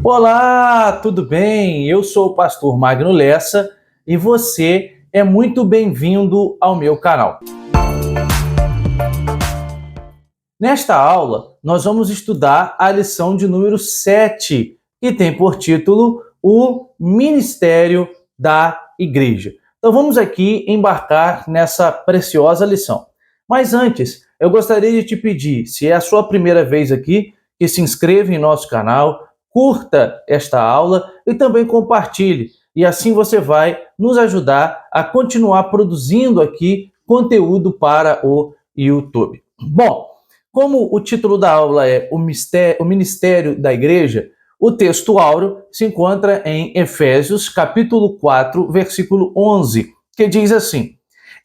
Olá, tudo bem? Eu sou o pastor Magno Lessa e você é muito bem-vindo ao meu canal. Nesta aula, nós vamos estudar a lição de número 7, que tem por título o Ministério da Igreja. Então vamos aqui embarcar nessa preciosa lição. Mas antes, eu gostaria de te pedir, se é a sua primeira vez aqui, que se inscreva em nosso canal, curta esta aula e também compartilhe. E assim você vai nos ajudar a continuar produzindo aqui conteúdo para o YouTube. Bom, como o título da aula é o Ministério da Igreja, o texto áureo se encontra em Efésios, capítulo 4, versículo 11, que diz assim: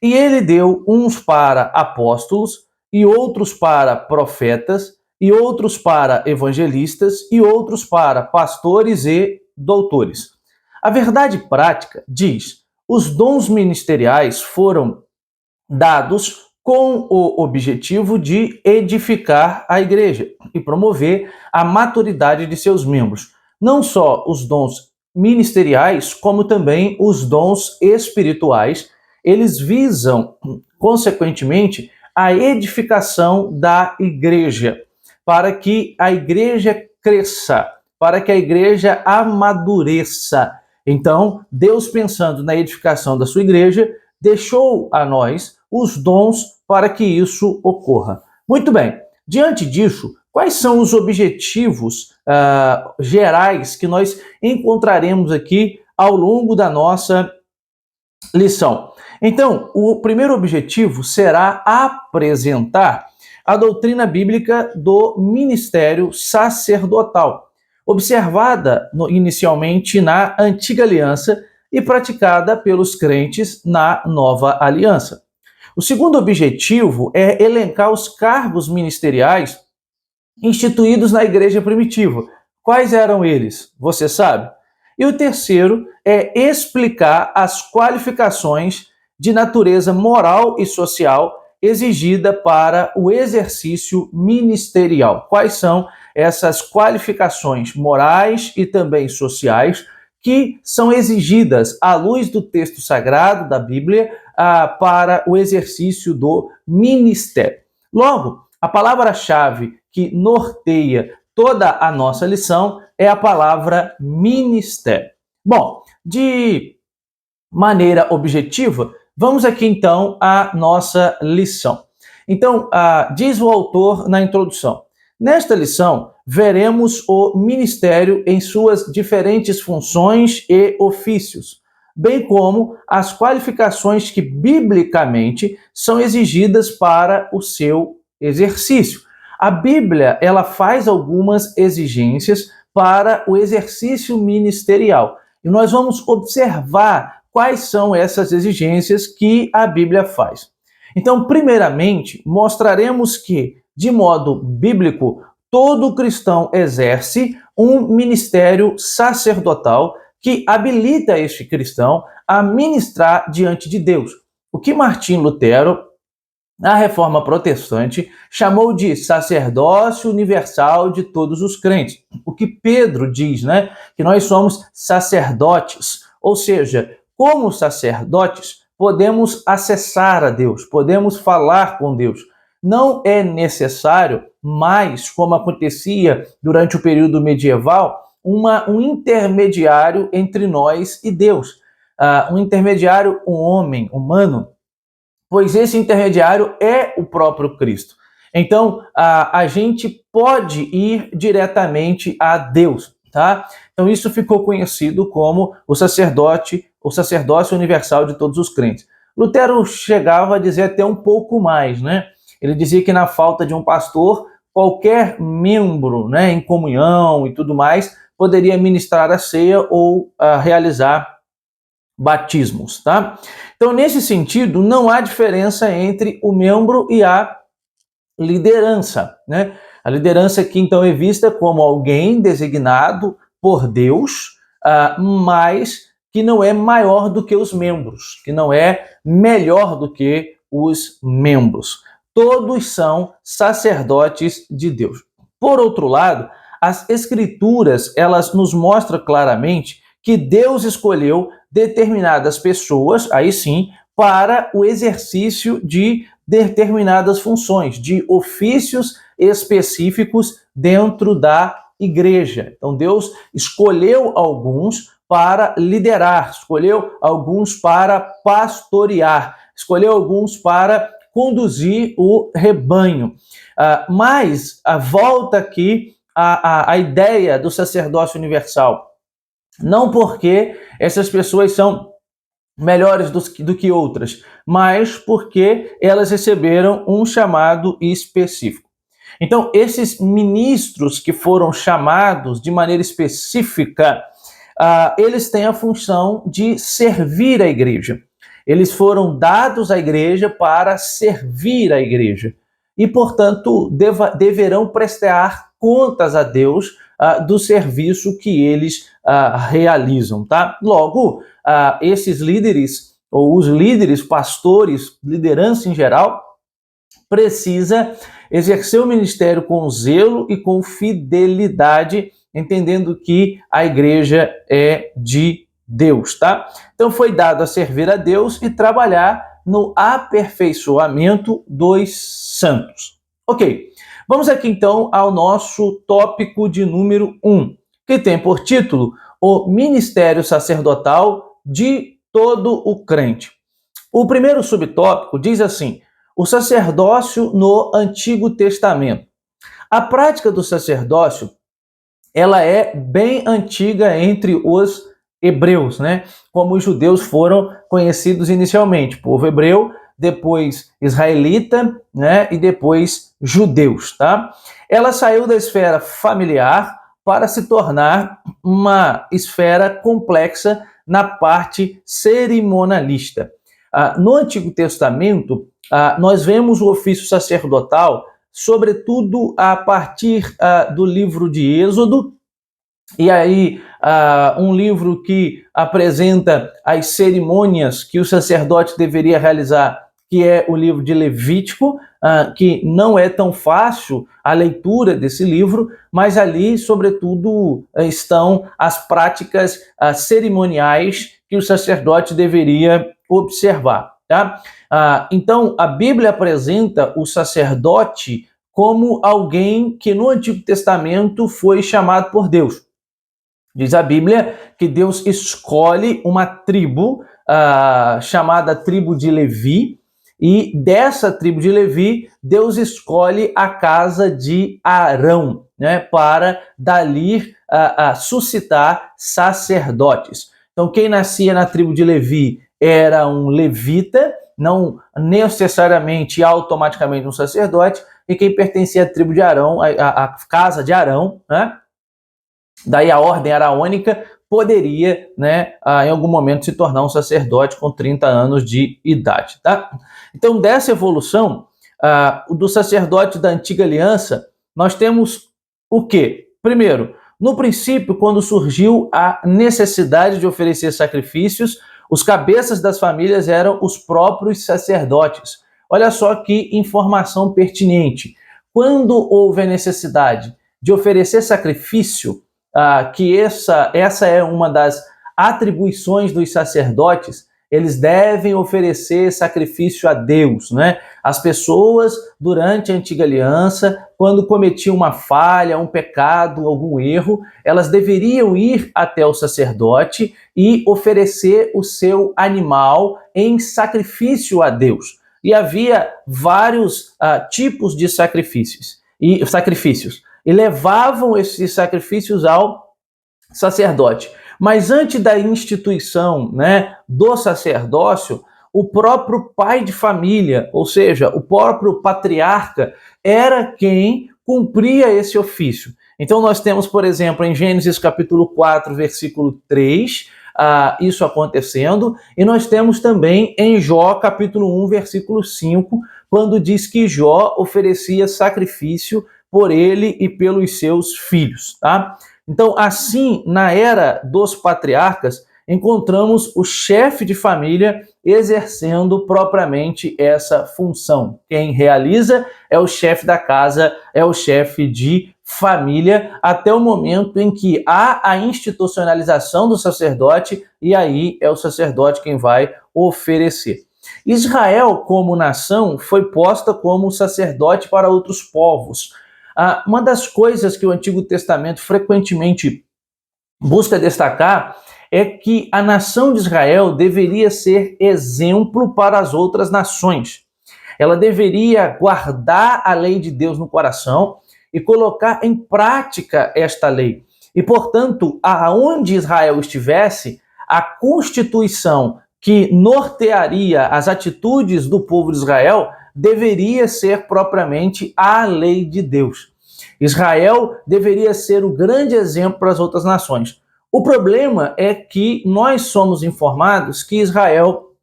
E ele deu uns para apóstolos, e outros para profetas, e outros para evangelistas, e outros para pastores e doutores. A verdade prática diz: os dons ministeriais foram dados com o objetivo de edificar a igreja e promover a maturidade de seus membros. Não só os dons ministeriais, como também os dons espirituais, eles visam, consequentemente, a edificação da igreja, para que a igreja cresça, para que a igreja amadureça. Então, Deus, pensando na edificação da sua igreja, deixou a nós os dons para que isso ocorra. Muito bem, diante disso, quais são os objetivos gerais que nós encontraremos aqui ao longo da nossa lição? Então, o primeiro objetivo será apresentar a doutrina bíblica do ministério sacerdotal, observada inicialmente na Antiga Aliança e praticada pelos crentes na Nova Aliança. O segundo objetivo é elencar os cargos ministeriais instituídos na igreja primitiva. Quais eram eles? Você sabe? E o terceiro é explicar as qualificações de natureza moral e social exigida para o exercício ministerial. Quais são essas qualificações morais e também sociais que são exigidas à luz do texto sagrado da Bíblia para o exercício do ministério? Logo, a palavra-chave que norteia toda a nossa lição é a palavra ministério. Bom, de maneira objetiva, vamos aqui então à nossa lição. Então, diz o autor na introdução: nesta lição, veremos o ministério em suas diferentes funções e ofícios, bem como as qualificações que biblicamente são exigidas para o seu exercício. A Bíblia, ela faz algumas exigências para o exercício ministerial. E nós vamos observar quais são essas exigências que a Bíblia faz. Então, primeiramente, mostraremos que, de modo bíblico, todo cristão exerce um ministério sacerdotal que habilita este cristão a ministrar diante de Deus. O que Martim Lutero, na Reforma Protestante, chamou de sacerdócio universal de todos os crentes. O que Pedro diz, né? Que nós somos sacerdotes, ou seja, como sacerdotes, podemos acessar a Deus, podemos falar com Deus. Não é necessário mais, como acontecia durante o período medieval, um intermediário entre nós e Deus. Um intermediário, um homem humano, pois esse intermediário é o próprio Cristo. Então, a gente pode ir diretamente a Deus, tá? Então, isso ficou conhecido como o sacerdócio universal de todos os crentes. Lutero chegava a dizer até um pouco mais, né? Ele dizia que na falta de um pastor, qualquer membro, né, em comunhão e tudo mais, poderia ministrar a ceia ou realizar batismos, tá? Então, nesse sentido, não há diferença entre o membro e a liderança, né? A liderança aqui, então, é vista como alguém designado por Deus, mas que não é maior do que os membros, que não é melhor do que os membros. Todos são sacerdotes de Deus. Por outro lado, as Escrituras, elas nos mostram claramente que Deus escolheu determinadas pessoas, aí sim, para o exercício de determinadas funções, de ofícios específicos dentro da igreja. Então Deus escolheu alguns para liderar, escolheu alguns para pastorear, escolheu alguns para conduzir o rebanho. Mas volta aqui a ideia do sacerdócio universal. Não porque essas pessoas são melhores do que outras, mas porque elas receberam um chamado específico. Então, esses ministros que foram chamados de maneira específica, eles têm a função de servir a igreja. Eles foram dados à igreja para servir a igreja. E, portanto, deverão prestar contas a Deus do serviço que eles realizam, tá? Logo, esses líderes, ou os líderes, pastores, liderança em geral, precisa exercer o ministério com zelo e com fidelidade, entendendo que a igreja é de Deus, tá? Então foi dado a servir a Deus e trabalhar no aperfeiçoamento dos santos. Ok, vamos aqui então ao nosso tópico de número 1, que tem por título o ministério sacerdotal de todo o crente. O primeiro subtópico diz assim: o sacerdócio no Antigo Testamento. A prática do sacerdócio, ela é bem antiga entre os hebreus, né? Como os judeus foram conhecidos inicialmente, povo hebreu, depois israelita, né? E depois judeus, tá? Ela saiu da esfera familiar para se tornar uma esfera complexa na parte cerimonialista. No Antigo Testamento, nós vemos o ofício sacerdotal, sobretudo a partir do livro de Êxodo, e aí um livro que apresenta as cerimônias que o sacerdote deveria realizar, que é o livro de Levítico, que não é tão fácil a leitura desse livro, mas ali, sobretudo, estão as práticas cerimoniais que o sacerdote deveria observar, tá? Então, a Bíblia apresenta o sacerdote como alguém que no Antigo Testamento foi chamado por Deus. Diz a Bíblia que Deus escolhe uma tribo chamada tribo de Levi, e dessa tribo de Levi, Deus escolhe a casa de Arão, né, para dali suscitar sacerdotes. Então, quem nascia na tribo de Levi era um levita, não necessariamente automaticamente um sacerdote, e quem pertencia à tribo de Arão, a casa de Arão, né, daí a ordem araônica, poderia, né, em algum momento se tornar um sacerdote com 30 anos de idade, tá? Então, dessa evolução do sacerdote da antiga aliança, nós temos o quê? Primeiro, no princípio, quando surgiu a necessidade de oferecer sacrifícios, os cabeças das famílias eram os próprios sacerdotes. Olha só que informação pertinente. Quando houve a necessidade de oferecer sacrifício, que essa é uma das atribuições dos sacerdotes, eles devem oferecer sacrifício a Deus, né? As pessoas, durante a antiga aliança, quando cometiam uma falha, um pecado, algum erro, elas deveriam ir até o sacerdote e oferecer o seu animal em sacrifício a Deus. E havia vários tipos de sacrifícios, e levavam esses sacrifícios ao sacerdote. Mas antes da instituição, né, do sacerdócio, o próprio pai de família, ou seja, o próprio patriarca, era quem cumpria esse ofício. Então nós temos, por exemplo, em Gênesis capítulo 4, versículo 3, isso acontecendo, e nós temos também em Jó capítulo 1, versículo 5, quando diz que Jó oferecia sacrifício por ele e pelos seus filhos, tá? Então, assim, na era dos patriarcas, encontramos o chefe de família exercendo propriamente essa função. Quem realiza é o chefe da casa, é o chefe de família até o momento em que há a institucionalização do sacerdote, e aí é o sacerdote quem vai oferecer. Israel, como nação, foi posta como sacerdote para outros povos. Uma das coisas que o Antigo Testamento frequentemente busca destacar é que a nação de Israel deveria ser exemplo para as outras nações. Ela deveria guardar a lei de Deus no coração e colocar em prática esta lei. E, portanto, aonde Israel estivesse, a constituição que nortearia as atitudes do povo de Israel deveria ser propriamente a lei de Deus. Israel deveria ser o grande exemplo para as outras nações. O problema é que nós somos informados que Israel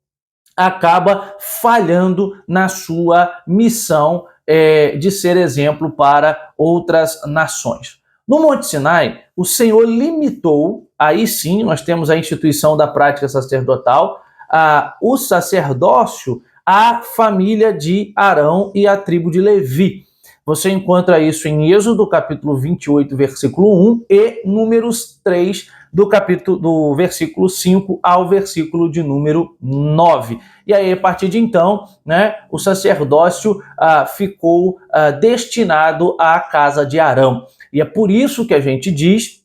acaba falhando na sua missão de ser exemplo para outras nações. No Monte Sinai, o Senhor limitou, aí sim nós temos a instituição da prática sacerdotal, o sacerdócio à família de Arão e à tribo de Levi. Você encontra isso em Êxodo, capítulo 28, versículo 1, e Números 3, do versículo 5 ao versículo de número 9. E aí, a partir de então, o sacerdócio ficou destinado à casa de Arão. E é por isso que a gente diz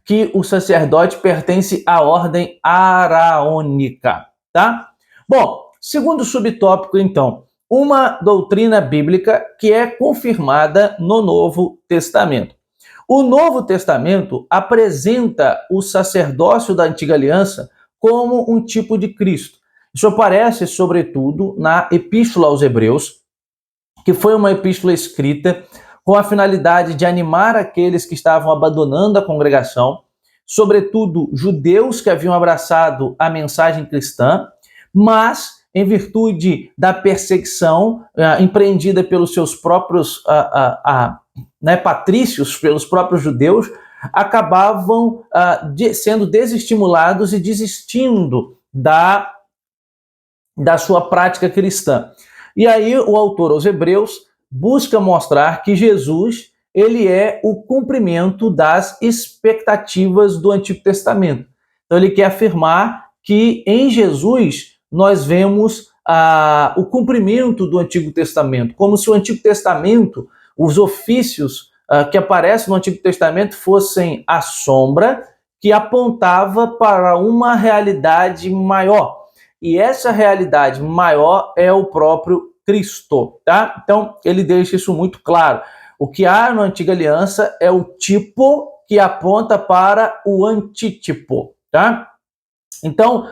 que o sacerdote pertence à ordem araônica, tá? Bom, segundo subtópico, então, uma doutrina bíblica que é confirmada no Novo Testamento. O Novo Testamento apresenta o sacerdócio da Antiga Aliança como um tipo de Cristo. Isso aparece, sobretudo, na Epístola aos Hebreus, que foi uma epístola escrita com a finalidade de animar aqueles que estavam abandonando a congregação, sobretudo judeus que haviam abraçado a mensagem cristã, mas em virtude da perseguição empreendida pelos seus próprios patrícios, pelos próprios judeus, acabavam sendo desestimulados e desistindo da sua prática cristã. E aí o autor aos Hebreus busca mostrar que Jesus ele é o cumprimento das expectativas do Antigo Testamento. Então ele quer afirmar que em Jesus nós vemos o cumprimento do Antigo Testamento, como se o Antigo Testamento, os ofícios que aparecem no Antigo Testamento fossem a sombra que apontava para uma realidade maior. E essa realidade maior é o próprio Cristo, tá? Então, ele deixa isso muito claro. O que há na Antiga Aliança é o tipo que aponta para o antítipo, tá? Então,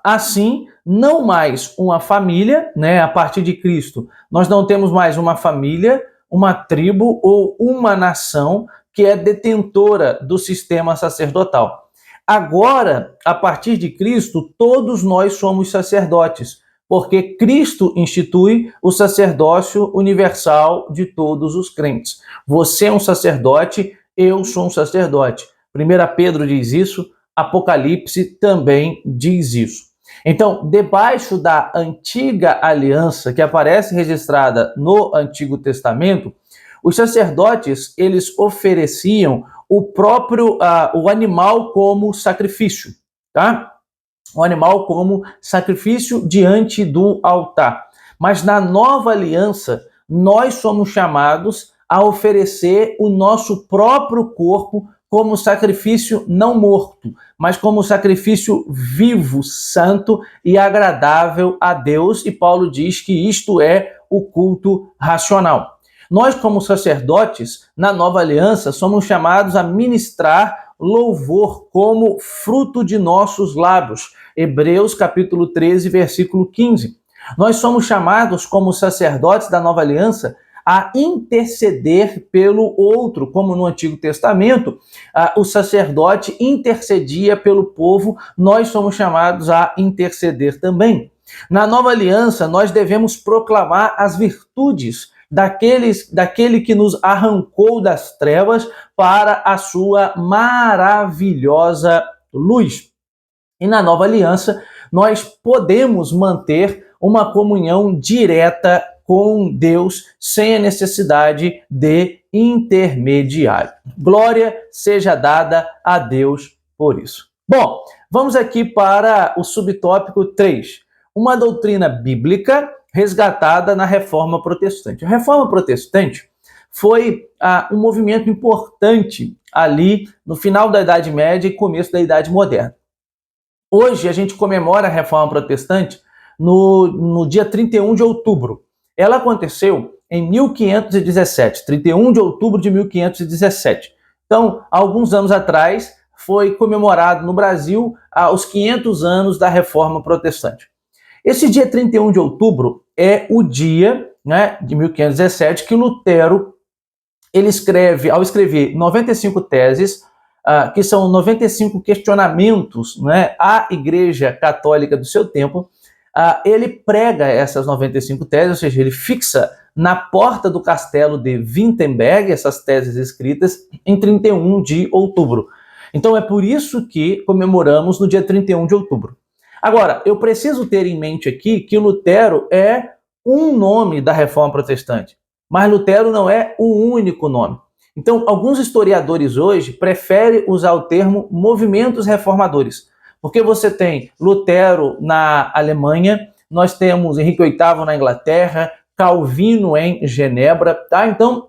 assim, não mais uma família, a partir de Cristo, nós não temos mais uma família, uma tribo ou uma nação que é detentora do sistema sacerdotal. Agora, a partir de Cristo, todos nós somos sacerdotes, porque Cristo institui o sacerdócio universal de todos os crentes. Você é um sacerdote, eu sou um sacerdote. 1 Pedro diz isso, Apocalipse também diz isso. Então, debaixo da antiga aliança, que aparece registrada no Antigo Testamento, os sacerdotes, eles ofereciam o animal como sacrifício, tá? O animal como sacrifício diante do altar. Mas na nova aliança, nós somos chamados a oferecer o nosso próprio corpo como sacrifício não morto, mas como sacrifício vivo, santo e agradável a Deus. E Paulo diz que isto é o culto racional. Nós, como sacerdotes, na nova aliança, somos chamados a ministrar louvor como fruto de nossos lábios. Hebreus capítulo 13, versículo 15. Nós somos chamados, como sacerdotes da nova aliança, a interceder pelo outro, como no Antigo Testamento, o sacerdote intercedia pelo povo, nós somos chamados a interceder também. Na nova aliança, nós devemos proclamar as virtudes daquele que nos arrancou das trevas para a sua maravilhosa luz. E na nova aliança, nós podemos manter uma comunhão direta com Deus sem a necessidade de intermediário. Glória seja dada a Deus por isso. Bom, vamos aqui para o subtópico 3. Uma doutrina bíblica resgatada na Reforma Protestante. A Reforma Protestante foi um movimento importante ali no final da Idade Média e começo da Idade Moderna. Hoje a gente comemora a Reforma Protestante no dia 31 de outubro. Ela aconteceu em 1517, 31 de outubro de 1517. Então, há alguns anos atrás, foi comemorado no Brasil os 500 anos da Reforma Protestante. Esse dia 31 de outubro é o dia, né, de 1517 que Lutero ele escreve, ao escrever 95 teses, que são 95 questionamentos, né, à Igreja Católica do seu tempo, ele prega essas 95 teses, ou seja, ele fixa na porta do castelo de Wittenberg essas teses escritas em 31 de outubro. Então é por isso que comemoramos no dia 31 de outubro. Agora, eu preciso ter em mente aqui que Lutero é um nome da Reforma Protestante, mas Lutero não é o único nome. Então, alguns historiadores hoje preferem usar o termo movimentos reformadores, porque você tem Lutero na Alemanha, nós temos Henrique VIII na Inglaterra, Calvino em Genebra, tá? Então,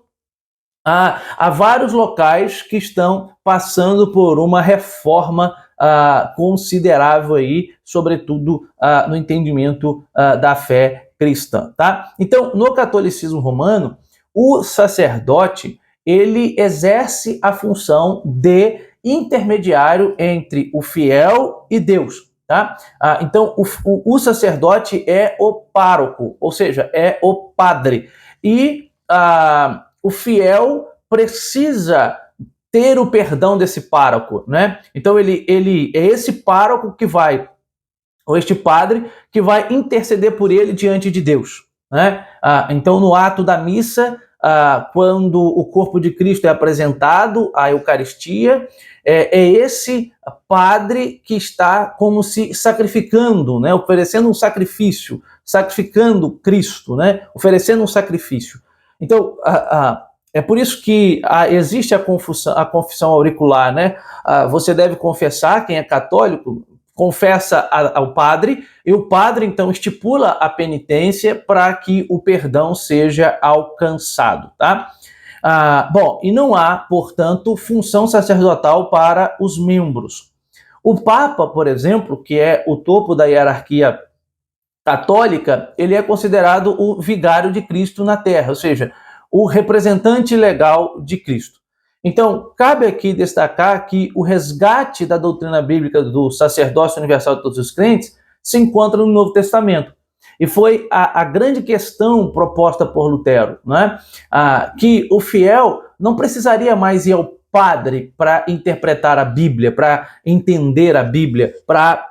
há vários locais que estão passando por uma reforma considerável aí, sobretudo no entendimento da fé cristã, tá? Então, no catolicismo romano, o sacerdote ele exerce a função de intermediário entre o fiel e Deus, tá? Então, o sacerdote é o pároco, ou seja, é o padre. E o fiel precisa ter o perdão desse pároco, né? Então, ele é esse pároco que vai, ou este padre, que vai interceder por ele diante de Deus, né? Então, no ato da missa, quando o corpo de Cristo é apresentado, a Eucaristia, é esse padre que está como se sacrificando, né? Oferecendo um sacrifício, sacrificando Cristo, né? Oferecendo um sacrifício. Então, é por isso que existe a confissão auricular, né? Você deve confessar, quem é católico, confessa ao padre, e o padre, então, estipula a penitência para que o perdão seja alcançado, tá? Bom, e não há, portanto, função sacerdotal para os membros. O Papa, por exemplo, que é o topo da hierarquia católica, ele é considerado o vigário de Cristo na Terra, ou seja, o representante legal de Cristo. Então, cabe aqui destacar que o resgate da doutrina bíblica do sacerdócio universal de todos os crentes se encontra no Novo Testamento. E foi a grande questão proposta por Lutero, né? Que o fiel não precisaria mais ir ao padre para interpretar a Bíblia, para entender a Bíblia, para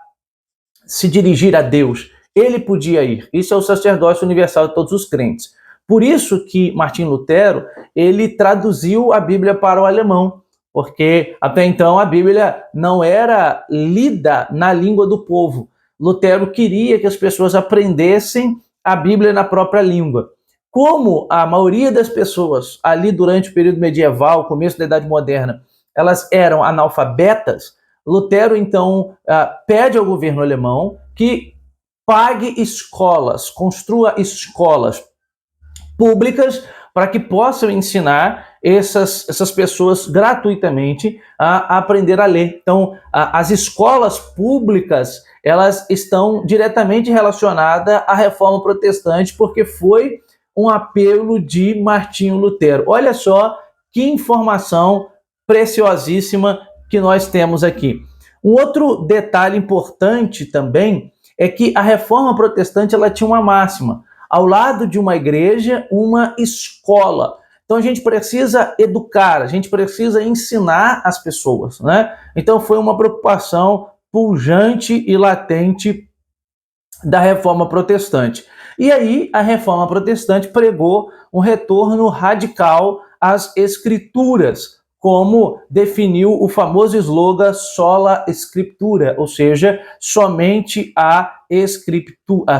se dirigir a Deus. Ele podia ir. Isso é o sacerdócio universal de todos os crentes. Por isso que Martim Lutero, ele traduziu a Bíblia para o alemão, porque até então a Bíblia não era lida na língua do povo. Lutero queria que as pessoas aprendessem a Bíblia na própria língua. Como a maioria das pessoas ali durante o período medieval, começo da Idade Moderna, elas eram analfabetas, Lutero então pede ao governo alemão que pague escolas, construa escolas públicas para que possam ensinar essas pessoas gratuitamente a aprender a ler. Então, as escolas públicas, elas estão diretamente relacionadas à Reforma Protestante, porque foi um apelo de Martinho Lutero. Olha só que informação preciosíssima que nós temos aqui. Um outro detalhe importante também é que a Reforma Protestante ela tinha uma máxima: ao lado de uma igreja, uma escola. Então a gente precisa educar, a gente precisa ensinar as pessoas, né? Então foi uma preocupação pujante e latente da Reforma Protestante. E aí a Reforma Protestante pregou um retorno radical às Escrituras como definiu o famoso slogan Sola Scriptura, ou seja, somente a escritura,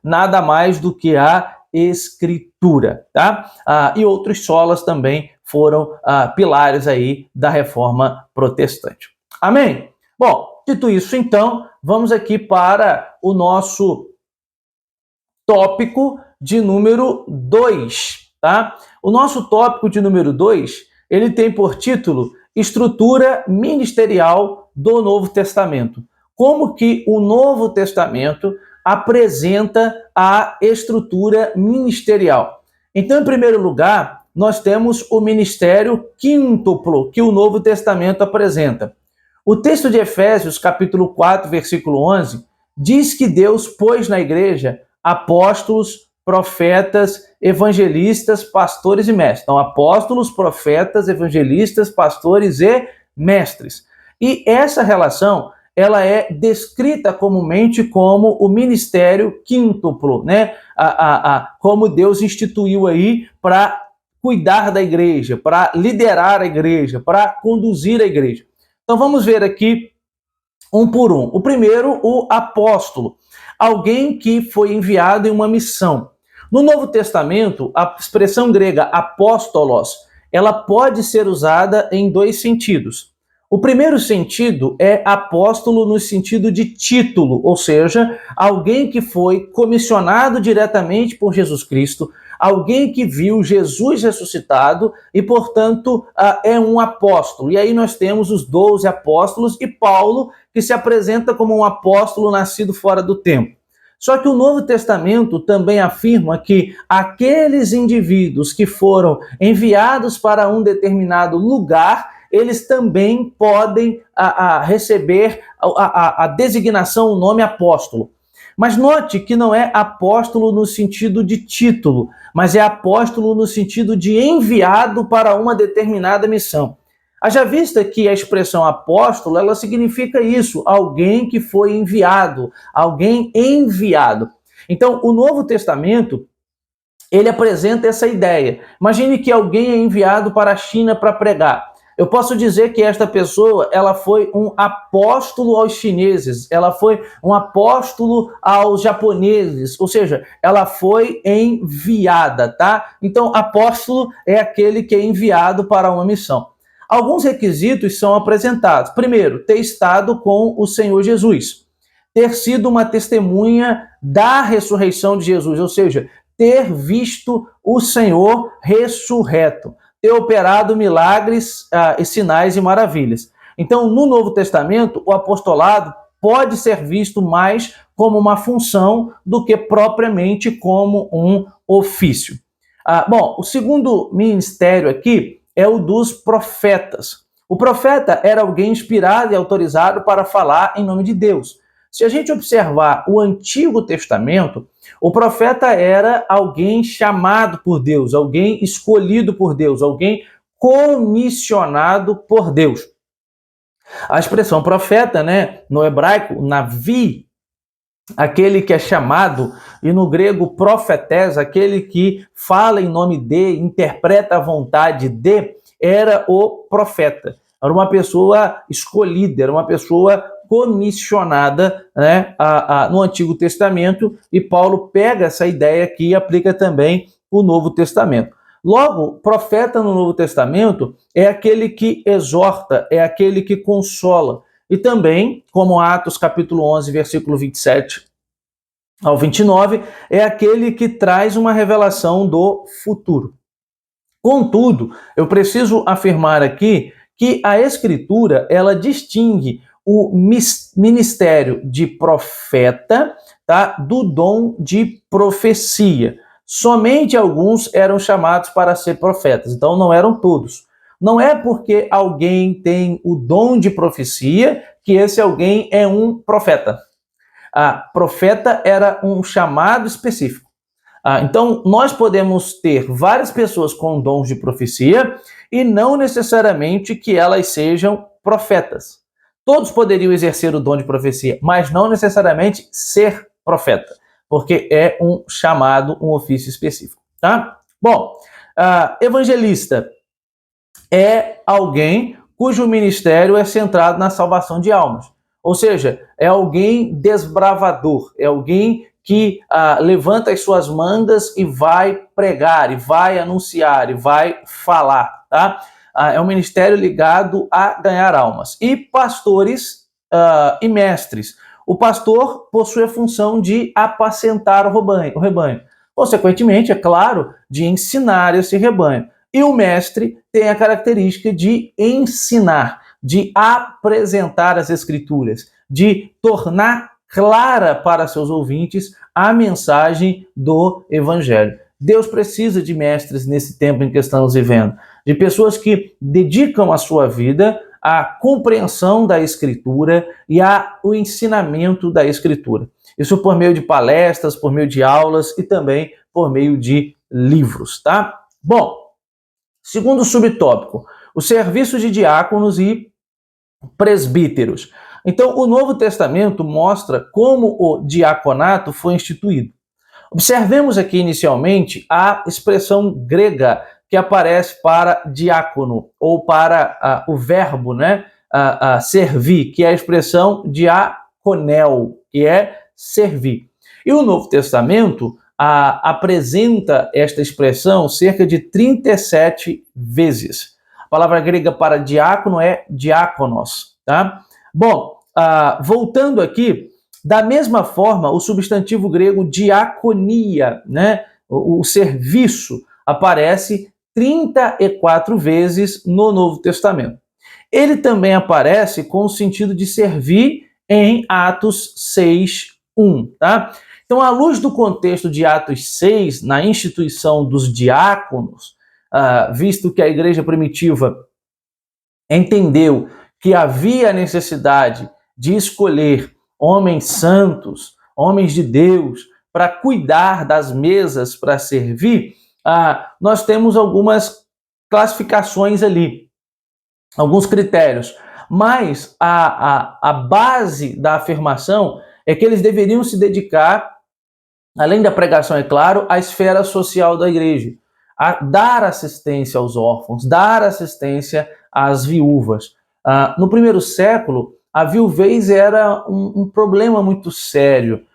nada mais do que a escritura, tá? E outros solas também foram pilares aí da reforma protestante. Amém? Bom, dito isso, então, vamos aqui para o nosso tópico de número 2, tá? O nosso tópico de número 2, ele tem por título Estrutura Ministerial do Novo Testamento. Como que o Novo Testamento apresenta a estrutura ministerial? Então, em primeiro lugar, nós temos o ministério quíntuplo que o Novo Testamento apresenta. O texto de Efésios, capítulo 4, versículo 11, diz que Deus pôs na igreja apóstolos, profetas, evangelistas, pastores e mestres. Então, apóstolos, profetas, evangelistas, pastores e mestres. E essa relação, ela é descrita comumente como o ministério quíntuplo, né? Como Deus instituiu aí para cuidar da igreja, para liderar a igreja, para conduzir a igreja. Então, vamos ver aqui um por um. O primeiro, o apóstolo. Alguém que foi enviado em uma missão. No Novo Testamento, a expressão grega apóstolos, ela pode ser usada em dois sentidos. O primeiro sentido é apóstolo no sentido de título, ou seja, alguém que foi comissionado diretamente por Jesus Cristo, alguém que viu Jesus ressuscitado e, portanto, é um apóstolo. E aí nós temos os 12 apóstolos e Paulo, que se apresenta como um apóstolo nascido fora do tempo. Só que o Novo Testamento também afirma que aqueles indivíduos que foram enviados para um determinado lugar, eles também podem receber a designação, o nome apóstolo. Mas note que não é apóstolo no sentido de título, mas é apóstolo no sentido de enviado para uma determinada missão. Haja vista que a expressão apóstolo, ela significa isso, alguém que foi enviado, alguém enviado. Então, o Novo Testamento, ele apresenta essa ideia. Imagine que alguém é enviado para a China para pregar. Eu posso dizer que esta pessoa, ela foi um apóstolo aos chineses, ela foi um apóstolo aos japoneses, ou seja, ela foi enviada, tá? Então, apóstolo é aquele que é enviado para uma missão. Alguns requisitos são apresentados. Primeiro, ter estado com o Senhor Jesus, ter sido uma testemunha da ressurreição de Jesus, ou seja, ter visto o Senhor ressurreto, ter operado milagres e sinais e maravilhas. Então, no Novo Testamento, o apostolado pode ser visto mais como uma função do que propriamente como um ofício. Bom, o segundo ministério aqui é o dos profetas. O profeta era alguém inspirado e autorizado para falar em nome de Deus. Se a gente observar o Antigo Testamento, o profeta era alguém chamado por Deus, alguém escolhido por Deus, alguém comissionado por Deus. A expressão profeta, né, no hebraico, navi, aquele que é chamado, e no grego profetes, aquele que fala em nome de, interpreta a vontade de, era o profeta. Era uma pessoa escolhida, era uma pessoa comissionada, né, no Antigo Testamento, e Paulo pega essa ideia aqui e aplica também o Novo Testamento. Logo, profeta no Novo Testamento é aquele que exorta, é aquele que consola. E também, como Atos capítulo 11, versículo 27 ao 29, é aquele que traz uma revelação do futuro. Contudo, eu preciso afirmar aqui que a Escritura, ela distingue o ministério de profeta, tá, do dom de profecia. Somente alguns eram chamados para ser profetas, então não eram todos. Não é porque alguém tem o dom de profecia que esse alguém é um profeta. Profeta era um chamado específico. Então, nós podemos ter várias pessoas com dons de profecia e não necessariamente que elas sejam profetas. Todos poderiam exercer o dom de profecia, mas não necessariamente ser profeta, porque é um chamado, um ofício específico, tá? Bom, evangelista. é alguém cujo ministério é centrado na salvação de almas. Ou seja, é alguém desbravador, é alguém que levanta as suas mangas e vai pregar, e vai anunciar, e vai falar, tá? É um ministério ligado a ganhar almas. E pastores e mestres. O pastor possui a função de apacentar o rebanho. Consequentemente, é claro, de ensinar esse rebanho. E o mestre tem a característica de ensinar, de apresentar as escrituras, de tornar clara para seus ouvintes a mensagem do evangelho. Deus precisa de mestres nesse tempo em que estamos vivendo, de pessoas que dedicam a sua vida à compreensão da Escritura e ao ensinamento da Escritura. Isso por meio de palestras, por meio de aulas e também por meio de livros, tá? Bom, segundo subtópico, o serviço de diáconos e presbíteros. Então, o Novo Testamento mostra como o diaconato foi instituído. Observemos aqui inicialmente a expressão grega que aparece para diácono, ou para o verbo, né, servir, que é a expressão diaconel, que é servir. E o Novo Testamento apresenta esta expressão cerca de 37 vezes. A palavra grega para diácono é diáconos, tá? Bom, voltando aqui, da mesma forma, o substantivo grego diaconia, né, o serviço, aparece 34 vezes no Novo Testamento. Ele também aparece com o sentido de servir em Atos 6:1, tá? Então, à luz do contexto de Atos 6, na instituição dos diáconos, visto que a igreja primitiva entendeu que havia necessidade de escolher homens santos, homens de Deus, para cuidar das mesas, para servir, nós temos algumas classificações ali, alguns critérios. Mas a base da afirmação é que eles deveriam se dedicar, além da pregação, é claro, à esfera social da igreja, a dar assistência aos órfãos, dar assistência às viúvas. No primeiro século, a viuvez era um problema muito sério,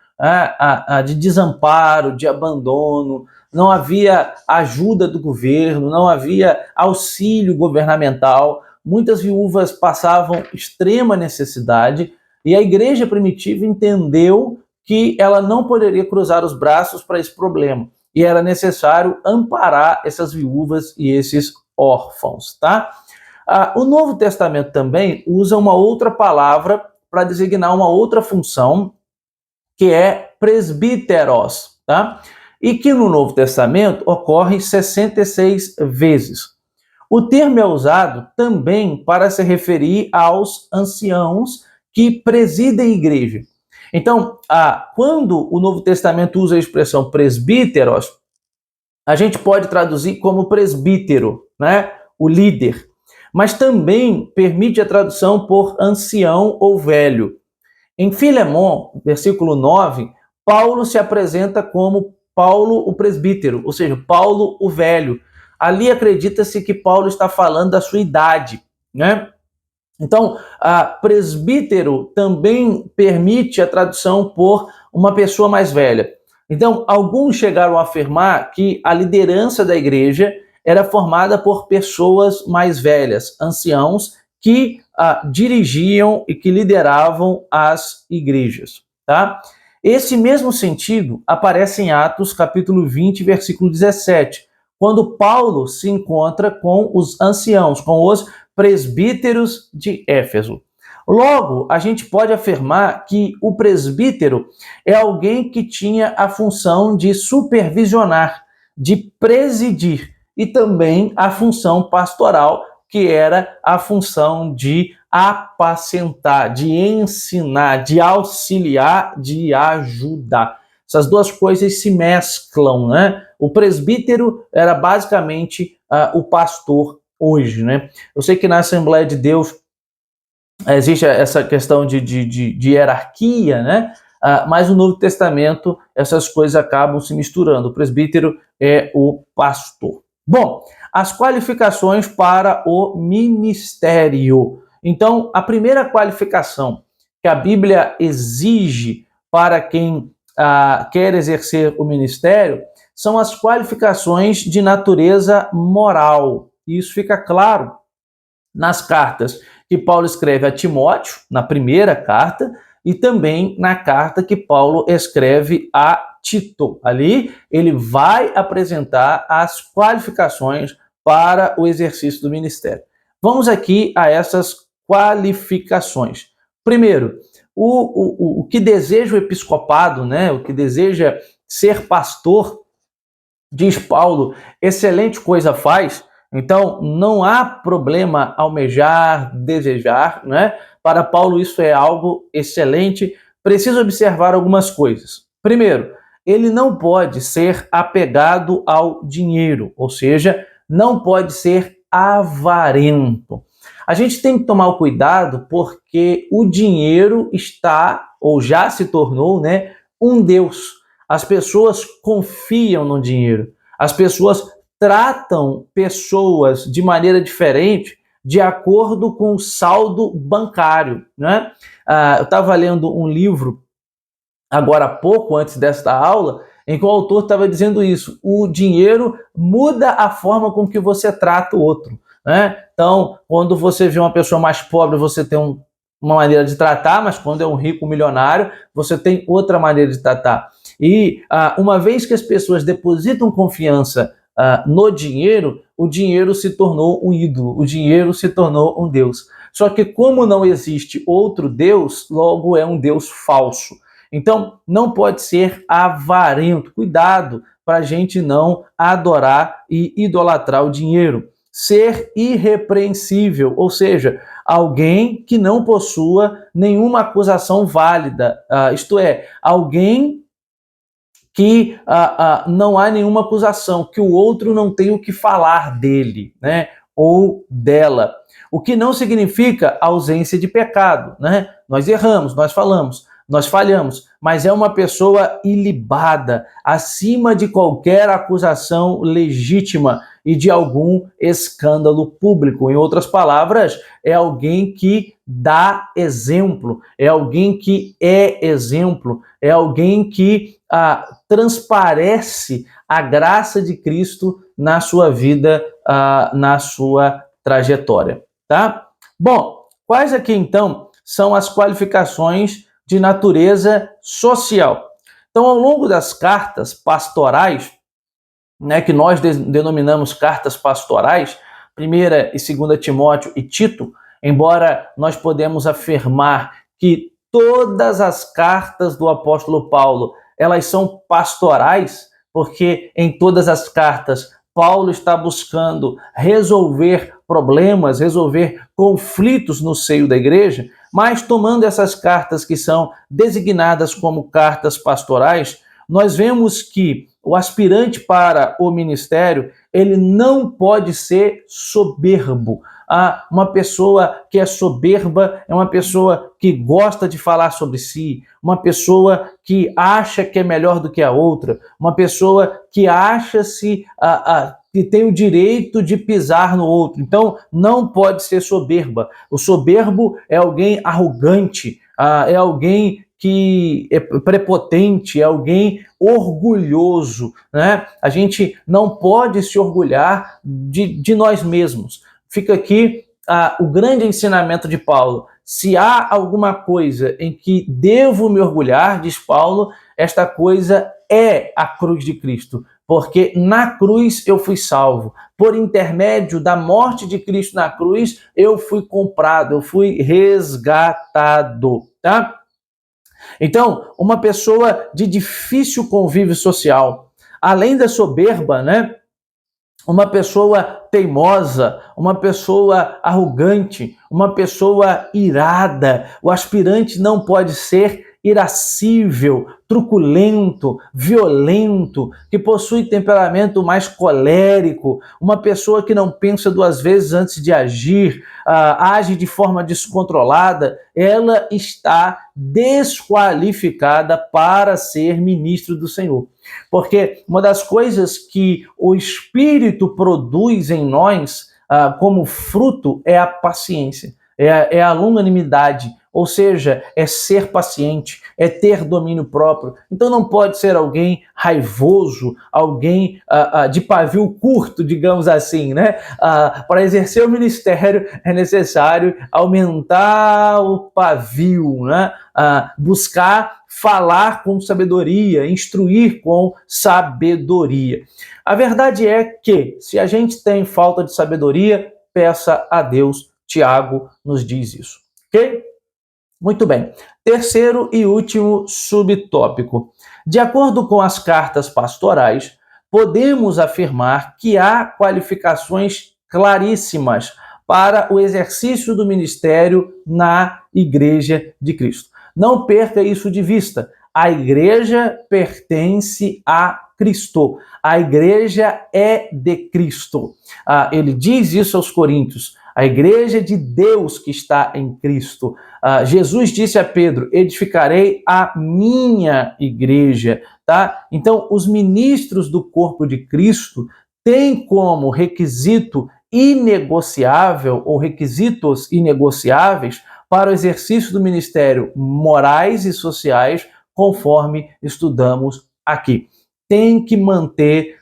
de desamparo, de abandono, não havia ajuda do governo, não havia auxílio governamental, muitas viúvas passavam extrema necessidade e a igreja primitiva entendeu que ela não poderia cruzar os braços para esse problema e era necessário amparar essas viúvas e esses órfãos, tá? O Novo Testamento também usa uma outra palavra para designar uma outra função, que é presbíteros, tá? E que no Novo Testamento ocorre 66 vezes. O termo é usado também para se referir aos anciãos que presidem a igreja. Então, quando o Novo Testamento usa a expressão presbíteros, a gente pode traduzir como presbítero, né? O líder. Mas também permite a tradução por ancião ou velho. Em Filemon, versículo 9, Paulo se apresenta como Paulo o presbítero, ou seja, Paulo o velho. Ali acredita-se que Paulo está falando da sua idade, né? Então, presbítero também permite a tradução por uma pessoa mais velha. Então, alguns chegaram a afirmar que a liderança da igreja era formada por pessoas mais velhas, anciãos, que dirigiam e que lideravam as igrejas, tá? Esse mesmo sentido aparece em Atos, capítulo 20, versículo 17, quando Paulo se encontra com os anciãos, com os presbíteros de Éfeso. Logo, a gente pode afirmar que o presbítero é alguém que tinha a função de supervisionar, de presidir, e também a função pastoral, que era a função de apacentar, de ensinar, de auxiliar, de ajudar. Essas duas coisas se mesclam, né? O presbítero era basicamente o pastor hoje, né? Eu sei que na Assembleia de Deus existe essa questão de hierarquia, né? Mas no Novo Testamento essas coisas acabam se misturando. O presbítero é o pastor. Bom, as qualificações para o ministério. Então, a primeira qualificação que a Bíblia exige para quem quer exercer o ministério são as qualificações de natureza moral. Isso fica claro nas cartas que Paulo escreve a Timóteo, na primeira carta, e também na carta que Paulo escreve a Tito. Ali ele vai apresentar as qualificações para o exercício do ministério. Vamos aqui a essas qualificações. Primeiro, o que deseja o episcopado, né, o que deseja ser pastor, diz Paulo, excelente coisa faz. Então, não há problema almejar, desejar, né? Para Paulo isso é algo excelente. Precisa observar algumas coisas. Primeiro, ele não pode ser apegado ao dinheiro, ou seja, não pode ser avarento. A gente tem que tomar o cuidado porque o dinheiro está, ou já se tornou, né, um Deus. As pessoas confiam no dinheiro. As pessoas tratam pessoas de maneira diferente de acordo com o saldo bancário, né? Eu estava lendo um livro agora há pouco, antes desta aula, em que o autor estava dizendo isso. O dinheiro muda a forma com que você trata o outro, né? Então, quando você vê uma pessoa mais pobre, você tem uma maneira de tratar, mas quando é um rico milionário, você tem outra maneira de tratar. E uma vez que as pessoas depositam confiança no dinheiro, o dinheiro se tornou um ídolo, o dinheiro se tornou um Deus. Só que como não existe outro Deus, logo é um Deus falso. Então, não pode ser avarento. Cuidado para a gente não adorar e idolatrar o dinheiro. Ser irrepreensível, ou seja, alguém que não possua nenhuma acusação válida, isto é, alguém que não há nenhuma acusação, que o outro não tem o que falar dele, né, ou dela. O que não significa ausência de pecado, né? Nós erramos, nós falhamos, mas é uma pessoa ilibada, acima de qualquer acusação legítima e de algum escândalo público. Em outras palavras, é alguém que dá exemplo, é alguém que é exemplo, é alguém que transparece a graça de Cristo na sua vida, na sua trajetória, tá? Bom, quais aqui então são as qualificações de natureza social? Então, ao longo das cartas pastorais, né, que nós denominamos cartas pastorais, 1ª e 2ª Timóteo e Tito, embora nós podemos afirmar que todas as cartas do apóstolo Paulo, elas são pastorais, porque em todas as cartas Paulo está buscando resolver problemas, resolver conflitos no seio da igreja, mas tomando essas cartas que são designadas como cartas pastorais, nós vemos que o aspirante para o ministério, ele não pode ser soberbo. Uma pessoa que é soberba é uma pessoa que gosta de falar sobre si, uma pessoa que acha que é melhor do que a outra, uma pessoa que acha-se que tem o direito de pisar no outro. Então, não pode ser soberba. O soberbo é alguém arrogante, é alguém que é prepotente, é alguém orgulhoso, né? A gente não pode se orgulhar de nós mesmos. Fica aqui o grande ensinamento de Paulo. Se há alguma coisa em que devo me orgulhar, diz Paulo, esta coisa é a cruz de Cristo, porque na cruz eu fui salvo. Por intermédio da morte de Cristo na cruz, eu fui comprado, eu fui resgatado, tá? Então, uma pessoa de difícil convívio social, além da soberba, né? Uma pessoa teimosa, uma pessoa arrogante, uma pessoa irada. O aspirante não pode ser irascível, truculento, violento, que possui temperamento mais colérico, uma pessoa que não pensa duas vezes antes de agir, age de forma descontrolada, ela está desqualificada para ser ministro do Senhor. Porque uma das coisas que o Espírito produz em nós, como fruto, é a paciência, é a longanimidade, ou seja, é ser paciente, é ter domínio próprio. Então não pode ser alguém raivoso, alguém de pavio curto, digamos assim, né? Para exercer o ministério é necessário aumentar o pavio, né? Buscar falar com sabedoria, instruir com sabedoria. A verdade é que, se a gente tem falta de sabedoria, peça a Deus. Tiago nos diz isso, ok? Muito bem. Terceiro e último subtópico. De acordo com as cartas pastorais, podemos afirmar que há qualificações claríssimas para o exercício do ministério na Igreja de Cristo. Não perca isso de vista. A igreja pertence a Cristo. A igreja é de Cristo. Ele diz isso aos Coríntios. A igreja de Deus que está em Cristo. Jesus disse a Pedro: edificarei a minha igreja. Tá? Então, os ministros do corpo de Cristo têm como requisito inegociável ou requisitos inegociáveis para o exercício do ministério morais e sociais, conforme estudamos aqui. Tem que manter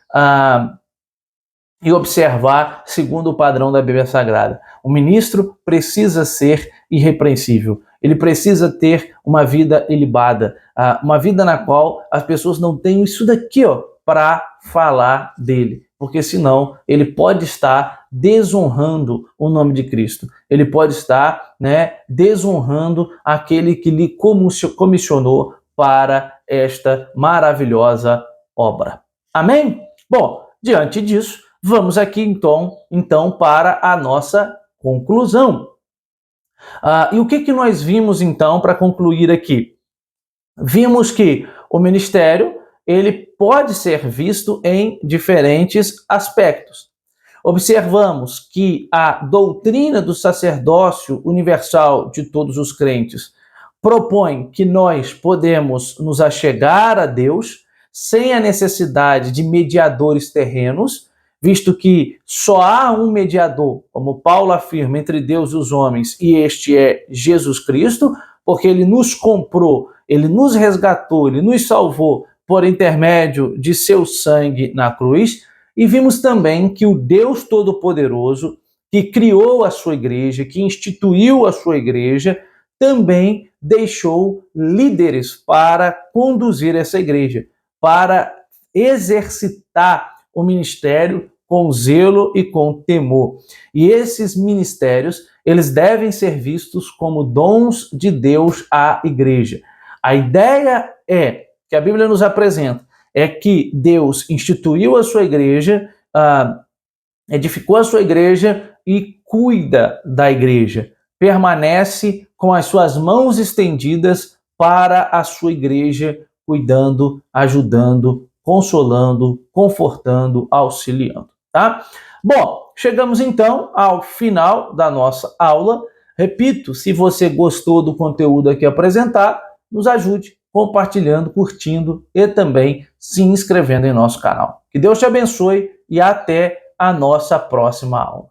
e observar segundo o padrão da Bíblia Sagrada. O ministro precisa ser irrepreensível. Ele precisa ter uma vida ilibada, uma vida na qual as pessoas não tenham isso daqui, para falar dele, porque senão ele pode estar desonrando o nome de Cristo. Ele pode estar, desonrando aquele que lhe comissionou para esta maravilhosa obra. Amém? Bom, diante disso, vamos aqui então para a nossa conclusão. E o que nós vimos então para concluir aqui? Vimos que o ministério ele pode ser visto em diferentes aspectos. Observamos que a doutrina do sacerdócio universal de todos os crentes propõe que nós podemos nos achegar a Deus sem a necessidade de mediadores terrenos, visto que só há um mediador, como Paulo afirma, entre Deus e os homens, e este é Jesus Cristo, porque ele nos comprou, ele nos resgatou, ele nos salvou por intermédio de seu sangue na cruz. E vimos também que o Deus Todo-Poderoso, que criou a sua igreja, que instituiu a sua igreja, também deixou líderes para conduzir essa igreja, para exercitar o ministério com zelo e com temor. E esses ministérios, eles devem ser vistos como dons de Deus à igreja. A ideia que a Bíblia nos apresenta é que Deus instituiu a sua igreja, edificou a sua igreja e cuida da igreja. Permanece com as suas mãos estendidas para a sua igreja, cuidando, ajudando, consolando, confortando, auxiliando, tá? Bom, chegamos então ao final da nossa aula. Repito, se você gostou do conteúdo aqui apresentado, nos ajude compartilhando, curtindo e também se inscrevendo em nosso canal. Que Deus te abençoe e até a nossa próxima aula.